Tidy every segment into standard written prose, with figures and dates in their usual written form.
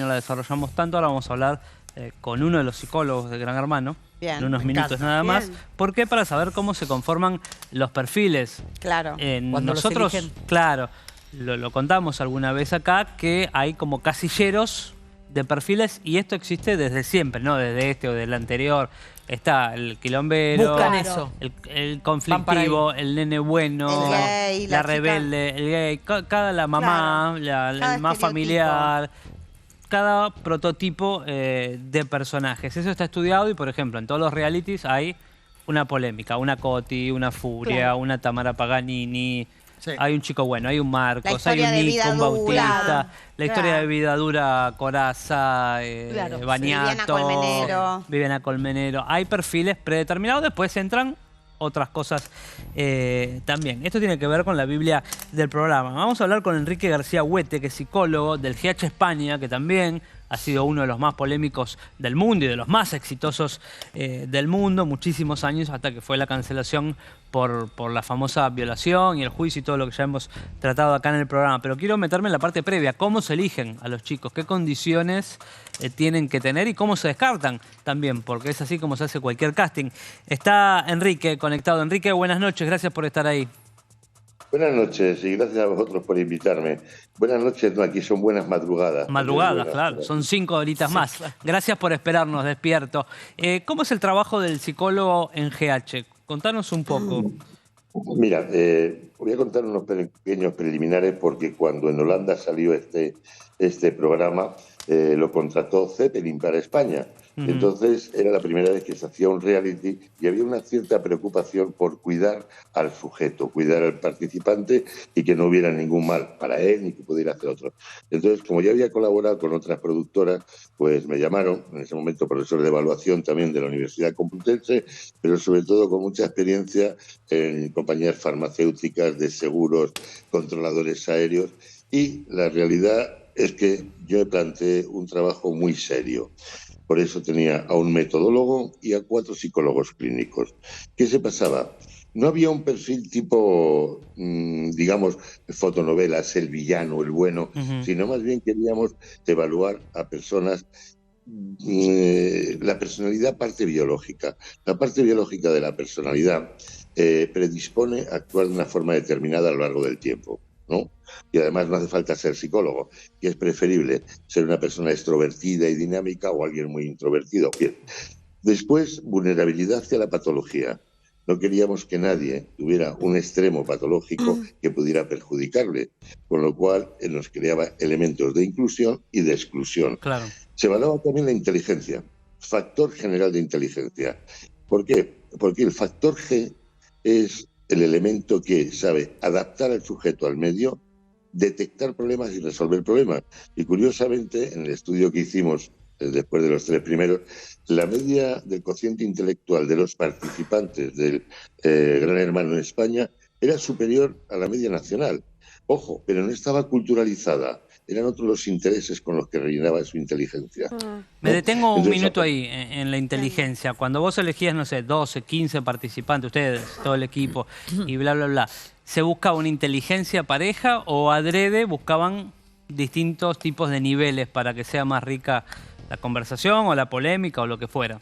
la desarrollamos tanto. Ahora vamos a hablar con uno de los psicólogos de Gran Hermano. Bien, en unos minutos nada más. ¿Por qué? Para saber cómo se conforman los perfiles. Claro. Cuando nosotros, claro, lo contamos alguna vez acá, que hay como casilleros de perfiles y esto existe desde siempre, no desde este o del anterior. Está el quilombero, buscan eso. El conflictivo, el nene bueno, el gay, la rebelde, el gay, la mamá, claro. el más familiar. Cada prototipo de personajes. Eso está estudiado y, por ejemplo, en todos los realities hay una polémica. Una Coti, una Furia, una Tamara Paganini. Sí. Hay un chico bueno, hay un Marcos, hay un Nico, un Bautista. La historia de vida dura, Corazza, Baniato, Viviana Colmenero. Hay perfiles predeterminados, después entran otras cosas también. Esto tiene que ver con la Biblia del programa. Vamos a hablar con Enrique García Huete, que es psicólogo del GH España, que también ha sido uno de los más polémicos del mundo y de los más exitosos del mundo, muchísimos años, hasta que fue la cancelación por la famosa violación y el juicio y todo lo que ya hemos tratado acá en el programa. Pero quiero meterme en la parte previa. ¿Cómo se eligen a los chicos? ¿Qué condiciones tienen que tener? Y cómo se descartan también, porque es así como se hace cualquier casting. Está Enrique conectado. Enrique, buenas noches. Gracias por estar ahí. Buenas noches y gracias a vosotros por invitarme. Buenas noches, no, aquí son buenas madrugadas. Madrugadas, claro, son 5 horitas más. Gracias por esperarnos despierto. ¿Cómo es el trabajo del psicólogo en GH? Contanos un poco. Mira, voy a contar unos pequeños preliminares porque cuando en Holanda salió este programa, lo contrató Zeppelin para España. Entonces era la primera vez que se hacía un reality y había una cierta preocupación por cuidar al sujeto, cuidar al participante y que no hubiera ningún mal para él ni que pudiera hacer otro. Entonces, como ya había colaborado con otras productoras, pues me llamaron, en ese momento profesor de evaluación también de la Universidad Complutense, pero sobre todo con mucha experiencia en compañías farmacéuticas, de seguros, controladores aéreos, y la realidad es que yo me planteé un trabajo muy serio. Por eso tenía a un metodólogo y a 4 psicólogos clínicos. ¿Qué se pasaba? No había un perfil tipo, digamos, fotonovelas, el villano, el bueno, sino más bien queríamos evaluar a personas. La personalidad parte biológica. La parte biológica de la personalidad predispone a actuar de una forma determinada a lo largo del tiempo, ¿no? Y además no hace falta ser psicólogo, que es preferible ser una persona extrovertida y dinámica o alguien muy introvertido. Bien. Después, vulnerabilidad hacia la patología. No queríamos que nadie tuviera un extremo patológico que pudiera perjudicarle, con lo cual nos creaba elementos de inclusión y de exclusión. Claro. Se evaluaba también la inteligencia, factor general de inteligencia. ¿Por qué? Porque el factor G es el elemento que sabe adaptar al sujeto al medio, detectar problemas y resolver problemas. Y curiosamente, en el estudio que hicimos después de los 3 primeros, la media del cociente intelectual de los participantes del Gran Hermano en España era superior a la media nacional. Ojo, pero no estaba culturalizada. Eran otros los intereses con los que rellenaba su inteligencia. Me detengo un minuto ahí en la inteligencia. Cuando vos elegías, no sé, 12, 15 participantes, ustedes, todo el equipo, y bla, bla, bla, ¿se buscaba una inteligencia pareja o adrede buscaban distintos tipos de niveles para que sea más rica la conversación o la polémica o lo que fuera?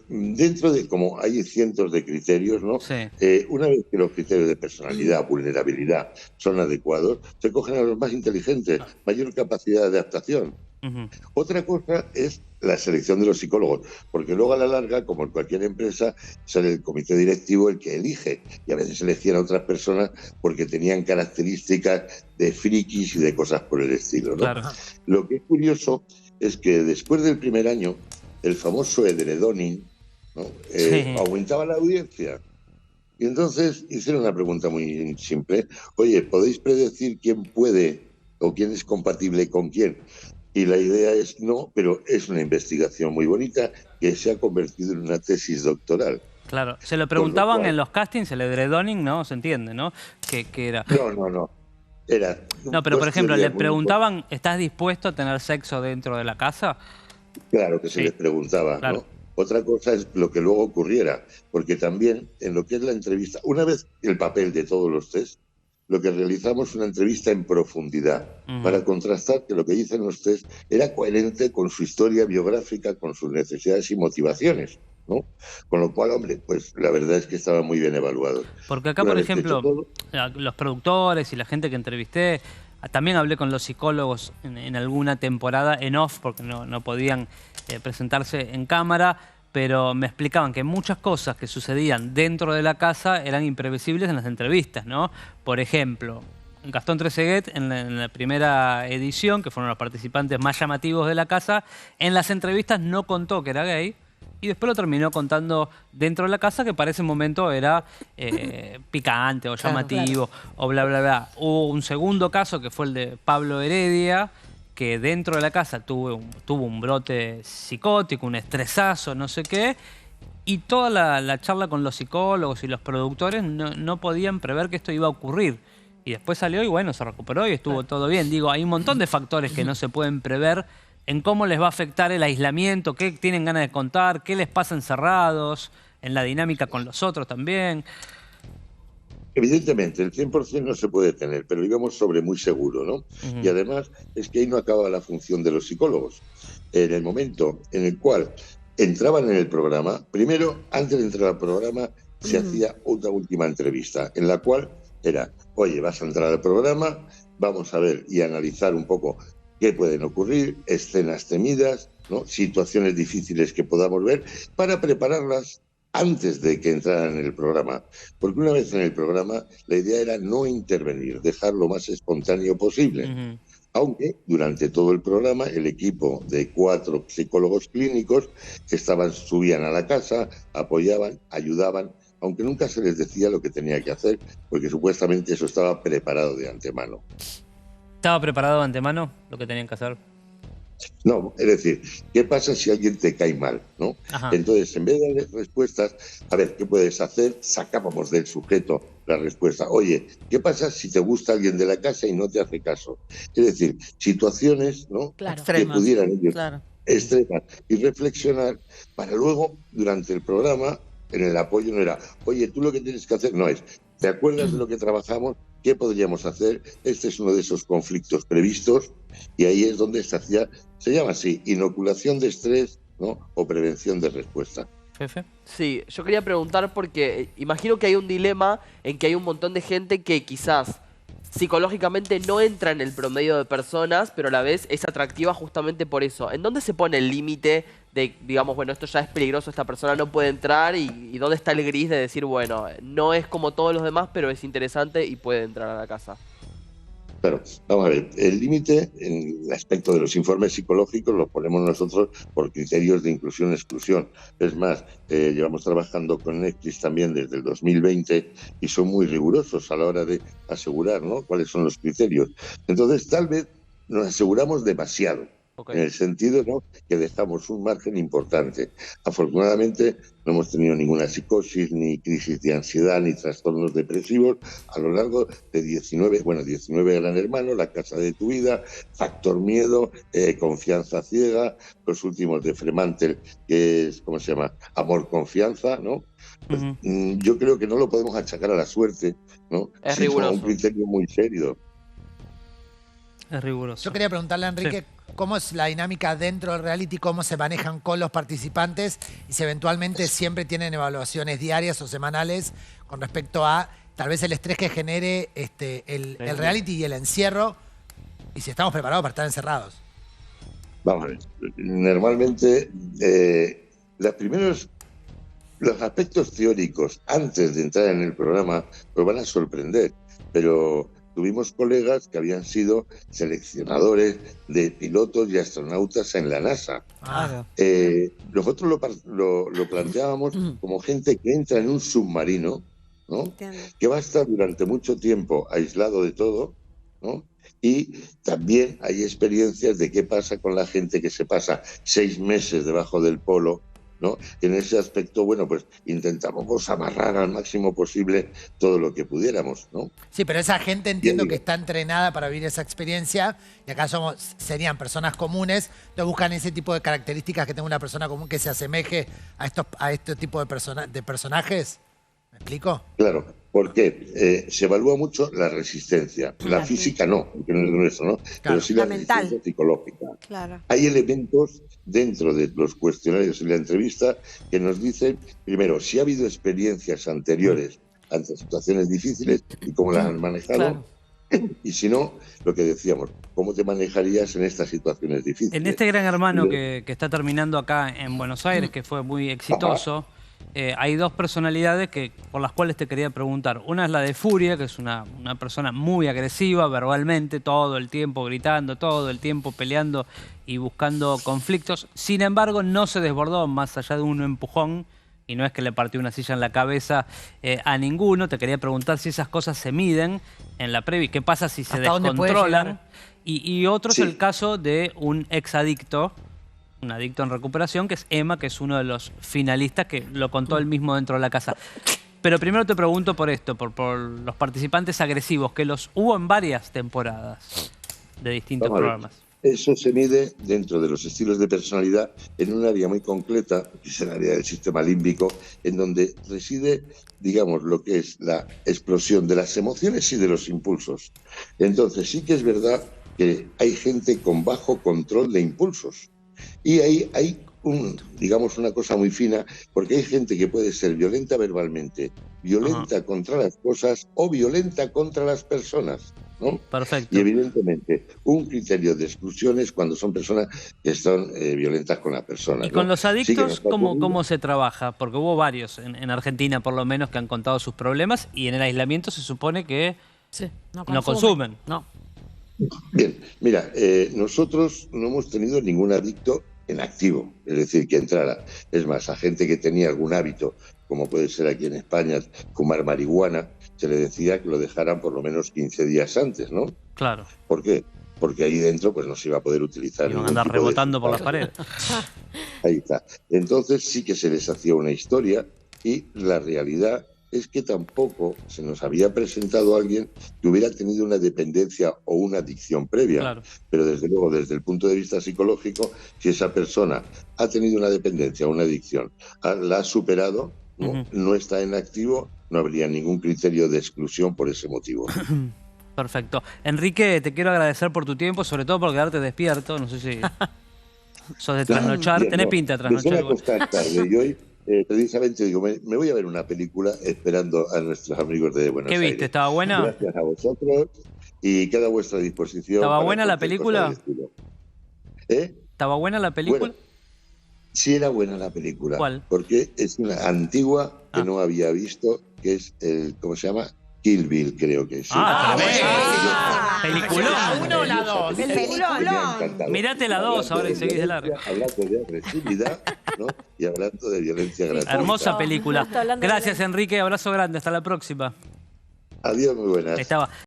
Dentro de, como hay cientos de criterios, ¿no? Sí. Una vez que los criterios de personalidad, vulnerabilidad son adecuados, se cogen a los más inteligentes, mayor capacidad de adaptación. Otra cosa es la selección de los psicólogos, porque luego a la larga, como en cualquier empresa, sale el comité directivo el que elige, y a veces elegían a otras personas porque tenían características de frikis y de cosas por el estilo, ¿no? Claro. Lo que es curioso es que después del primer año, el famoso edredoning, ¿no? Aumentaba la audiencia. Y entonces hicieron una pregunta muy simple. Oye, ¿podéis predecir quién puede o quién es compatible con quién? Y la idea es no, pero es una investigación muy bonita que se ha convertido en una tesis doctoral. Claro, se lo preguntaban en los castings, el edredoning, ¿no? Se entiende, ¿no? ¿Qué era? No. No, pero por ejemplo, le preguntaban, ¿estás dispuesto a tener sexo dentro de la casa? Claro que se les preguntaba, claro, ¿no? Otra cosa es lo que luego ocurriera, porque también en lo que es la entrevista, una vez el papel de todos los test, lo que realizamos una entrevista en profundidad para contrastar que lo que dicen los test era coherente con su historia biográfica, con sus necesidades y motivaciones, ¿no? Con lo cual, hombre, pues la verdad es que estaba muy bien evaluado. Porque acá, por ejemplo, los productores y la gente que entrevisté, también hablé con los psicólogos en alguna temporada en off, porque no podían presentarse en cámara, pero me explicaban que muchas cosas que sucedían dentro de la casa eran imprevisibles en las entrevistas, ¿no? Por ejemplo, Gastón Trezeguet, en la primera edición, que fueron los participantes más llamativos de la casa, en las entrevistas no contó que era gay, y después lo terminó contando dentro de la casa, que para ese momento era picante o llamativo, o bla, bla, bla. Hubo un segundo caso, que fue el de Pablo Heredia, que dentro de la casa tuvo un brote psicótico, un estresazo, no sé qué, y toda la charla con los psicólogos y los productores no podían prever que esto iba a ocurrir. Y después salió y bueno, se recuperó y estuvo todo bien. Digo, hay un montón de factores que no se pueden prever en cómo les va a afectar el aislamiento, qué tienen ganas de contar, qué les pasa encerrados, en la dinámica con los otros también. Evidentemente, el 100% no se puede tener, pero íbamos sobre muy seguro, ¿no? Y además es que ahí no acaba la función de los psicólogos. En el momento en el cual entraban en el programa, primero, antes de entrar al programa, se hacía otra última entrevista, en la cual era, oye, vas a entrar al programa, vamos a ver y analizar un poco qué pueden ocurrir, escenas temidas, ¿no? Situaciones difíciles que podamos ver, para prepararlas antes de que entraran en el programa. Porque una vez en el programa, la idea era no intervenir, dejar lo más espontáneo posible. Aunque durante todo el programa el equipo de 4 psicólogos clínicos subían a la casa, apoyaban, ayudaban, aunque nunca se les decía lo que tenía que hacer, porque supuestamente eso estaba preparado de antemano. ¿Estaba preparado de antemano lo que tenían que hacer? No, es decir, ¿qué pasa si alguien te cae mal, ¿no? Entonces, en vez de darle respuestas, a ver, ¿qué puedes hacer? Sacábamos del sujeto la respuesta. Oye, ¿qué pasa si te gusta alguien de la casa y no te hace caso? Es decir, situaciones, ¿no? Que pudieran ellos extremar y reflexionar para luego, durante el programa, en el apoyo no era, oye, tú lo que tienes que hacer no es, ¿te acuerdas de lo que trabajamos? ¿Qué podríamos hacer? Este es uno de esos conflictos previstos y ahí es donde se llama así, inoculación de estrés, ¿no? O prevención de respuesta. ¿Jefe? Sí, yo quería preguntar porque imagino que hay un dilema en que hay un montón de gente que quizás psicológicamente no entra en el promedio de personas, pero a la vez es atractiva justamente por eso. ¿En dónde se pone el límite de, digamos, bueno, esto ya es peligroso, esta persona no puede entrar, y dónde está el gris de decir, bueno, no es como todos los demás, pero es interesante y puede entrar a la casa? Claro, vamos a ver, el límite en el aspecto de los informes psicológicos lo ponemos nosotros por criterios de inclusión-exclusión. Es más, llevamos trabajando con Netflix también desde el 2020 y son muy rigurosos a la hora de asegurar, ¿no?, cuáles son los criterios. Entonces, tal vez nos aseguramos demasiado. En el sentido, ¿no?, que dejamos un margen importante. Afortunadamente no hemos tenido ninguna psicosis, ni crisis de ansiedad, ni trastornos depresivos a lo largo de 19 Gran Hermano, La Casa de tu Vida, Factor Miedo, Confianza Ciega, los últimos de Fremantle, que es, ¿cómo se llama?, Amor Confianza, ¿no? Pues, yo creo que no lo podemos achacar a la suerte, ¿no? Es riguroso. Un criterio muy serio. Es riguroso. Yo quería preguntarle a Enrique, ¿cómo es la dinámica dentro del reality? ¿Cómo se manejan con los participantes? Y si eventualmente siempre tienen evaluaciones diarias o semanales con respecto a tal vez el estrés que genere el reality y el encierro, y si estamos preparados para estar encerrados. Vamos a ver, normalmente los aspectos teóricos antes de entrar en el programa nos van a sorprender, pero tuvimos colegas que habían sido seleccionadores de pilotos y astronautas en la NASA. Nosotros lo planteábamos como gente que entra en un submarino, ¿no?, que va a estar durante mucho tiempo aislado de todo, ¿no? Y también hay experiencias de qué pasa con la gente que se pasa 6 meses debajo del polo, ¿no? En ese aspecto, bueno, pues intentamos amarrar al máximo posible todo lo que pudiéramos, ¿no? Sí, pero esa gente entiendo que está entrenada para vivir esa experiencia, y acá serían personas comunes, entonces buscan ese tipo de características que tenga una persona común que se asemeje a este tipo de personajes. ¿Me explico? Claro. ¿Por qué? Se evalúa mucho la resistencia. La física no, porque no es lo nuestro, ¿no? Pero sí la resistencia psicológica. Claro. Hay elementos dentro de los cuestionarios y la entrevista que nos dicen, primero, si ha habido experiencias anteriores ante situaciones difíciles y cómo las han manejado. Claro. Y si no, lo que decíamos, ¿cómo te manejarías en estas situaciones difíciles? En este Gran Hermano que está terminando acá en Buenos Aires, que fue muy exitoso, hay dos personalidades por las cuales te quería preguntar. Una es la de Furia, que es una persona muy agresiva verbalmente, todo el tiempo gritando, todo el tiempo peleando y buscando conflictos. Sin embargo, no se desbordó más allá de un empujón, y no es que le partió una silla en la cabeza a ninguno. Te quería preguntar si esas cosas se miden en la previa. ¿Qué pasa si se ¿Hasta dónde puede descontrolan? llegar? Y otro Sí. es el caso de un exadicto, un adicto en recuperación, que es Emma, que es uno de los finalistas, que lo contó él mismo dentro de la casa. Pero primero te pregunto por esto, por los participantes agresivos, que los hubo en varias temporadas de distintos Vamos a ver. programas. Eso se mide dentro de los estilos de personalidad en un área muy concreta, que es el área del sistema límbico, en donde reside, digamos, lo que es la explosión de las emociones y de los impulsos. Entonces, sí que es verdad que hay gente con bajo control de impulsos. Y ahí hay digamos, una cosa muy fina, porque hay gente que puede ser violenta verbalmente, violenta contra las cosas o violenta contra las personas, ¿no? Perfecto. Y evidentemente, un criterio de exclusión es cuando son personas que son violentas con las personas. Y con ¿no? los Sí que adictos, nos ha ¿cómo ocurrido. se trabaja? Porque hubo varios en Argentina, por lo menos, que han contado sus problemas, y en el aislamiento se supone que Sí, no consumen. No. Bien, mira, nosotros no hemos tenido ningún adicto en activo, es decir, que entrara. Es más, a gente que tenía algún hábito, como puede ser aquí en España, fumar marihuana, se le decía que lo dejaran por lo menos 15 días antes, ¿no? Claro. ¿Por qué? Porque ahí dentro pues no se iba a poder utilizar. Iban a ningún andar tipo de rebotando por las sustancia. paredes. Ahí está. Entonces sí que se les hacía una historia y la realidad es que tampoco se nos había presentado alguien que hubiera tenido una dependencia o una adicción previa. Claro. Pero desde luego, desde el punto de vista psicológico, si esa persona ha tenido una dependencia o una adicción, la ha superado, ¿no? Ujú. No está en activo, no habría ningún criterio de exclusión por ese motivo. Perfecto. Enrique, te quiero agradecer por tu tiempo, sobre todo por quedarte despierto. No sé si sos de trasnochar. Bien, Tenés no, pinta de me suele trasnochar. acostar tarde y hoy precisamente digo, me voy a ver una película esperando a nuestros amigos de Buenos ¿Qué Aires. viste? ¿Estaba buena? Gracias a vosotros y queda a vuestra disposición. ¿Estaba para buena la cualquier película? cosa del estilo. ¿Eh? ¿Estaba buena la película? Bueno, sí era buena la película. ¿Cuál? Porque es una antigua que Ah. no había visto, que es el, ¿cómo se llama? Kill Bill, creo que es. Ah, Sí. tremendo. Peliculón. ¿La uno o la dos? El Me ha peliculón. encantado. Mirate la dos Hablando ahora y de seguís de largo. violencia, hablando de agresividad, ¿no? Y hablando de violencia gratuita. Hermosa película. Justo hablando de Gracias, Enrique. Abrazo grande. Hasta la próxima. Adiós, muy buenas. Ahí estaba.